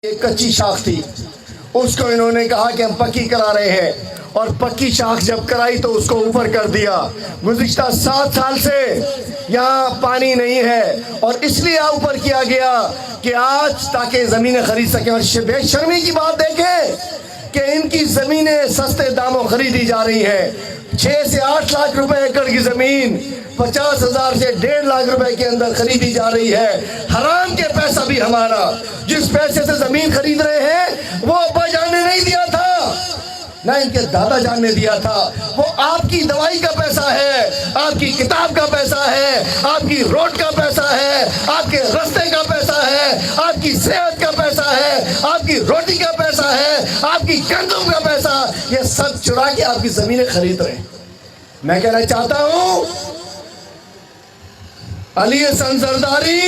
ایک کچی شاخ تھی، اس کو انہوں نے کہا کہ ہم پکی کرا رہے ہیں، اور پکی شاخ جب کرائی تو اس کو اوپر کر دیا۔ گزشتہ 7 سال سے یہاں پانی نہیں ہے، اور اس لیے اوپر کیا گیا کہ آج تاکہ زمینیں خرید سکیں۔ اور بے شرمی کی بات دیکھیں کہ ان کی زمینیں سستے داموں خریدی جا رہی ہیں۔ 6 سے 8 لاکھ روپے ایکڑ کی زمین 50,000 سے 1.5 لاکھ روپے کے اندر خریدی جا رہی ہے۔ حرام کے پیسہ بھی ہمارا، جس پیسے سے زمین خرید رہے ہیں وہ ابا جان نے نہیں دیا تھا، نہ ان کے دادا جان نے دیا تھا، وہ آپ کی دوائی کا پیسہ ہے، آپ کی کتاب کا پیسہ ہے، آپ کی روڈ کا پیسہ ہے، آپ کے رستے کا پیسہ ہے، آپ کی صحت کا پیسہ ہے، آپ کی روٹی کا پیسہ ہے، آپ کی گندم کا پیسہ، یہ سب چرا کے آپ کی زمینیں خرید رہے ہیں۔ میں کہنا چاہتا ہوں علی حسن زرداری،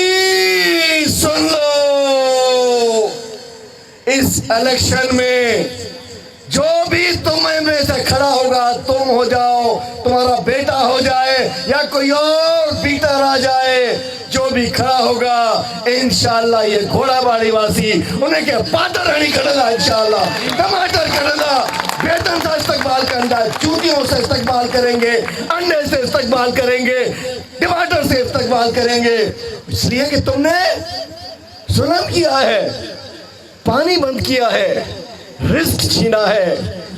سن لو، اس الیکشن میں جو بھی تمہیں میں سے کھڑا ہوگا، تم ہو جاؤ، تمہارا بیٹا ہو جائے یا کوئی اور بیٹر آ جائے، جو بھی کھڑا ہوگا انشاءاللہ یہ گھوڑا باڑی واسی انہیں کے پاتر رہنی کھڑا، انشاءاللہ ٹماٹر کھڑا، بیٹن سے استقبال کرنا، چوتیوں سے استقبال کریں گے، انڈے سے استقبال کریں گے، ٹماٹر سے استقبال کریں گے، اس لیے کہ تم نے ظلم کیا ہے، پانی بند کیا ہے، رزق چھینا ہے۔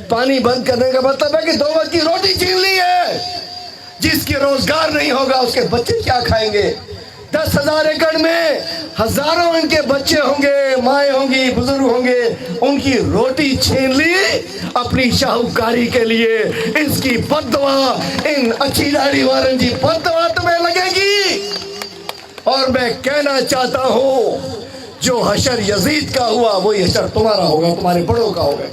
پانی بند کرنے کا مطلب ہے کہ 2 وقت کی روٹی چھین لی ہے۔ جس کی روزگار نہیں ہوگا اس کے بچے کیا کھائیں گے؟ 10,000 ایکڑ میں ہزاروں ان کے بچے ہوں گے، مائیں ہوں گی، بزرگ ہوں گے، ان کی روٹی چھین لی اپنی شاہوکاری کے لیے۔ اس کی بد دعا، ان اچھی داڑھی والوں کی بد دعا تمہیں لگے گی۔ اور میں کہنا چاہتا ہوں جو حشر یزید کا ہوا وہی حشر تمہارا ہوگا، تمہارے بڑوں کا ہوگا۔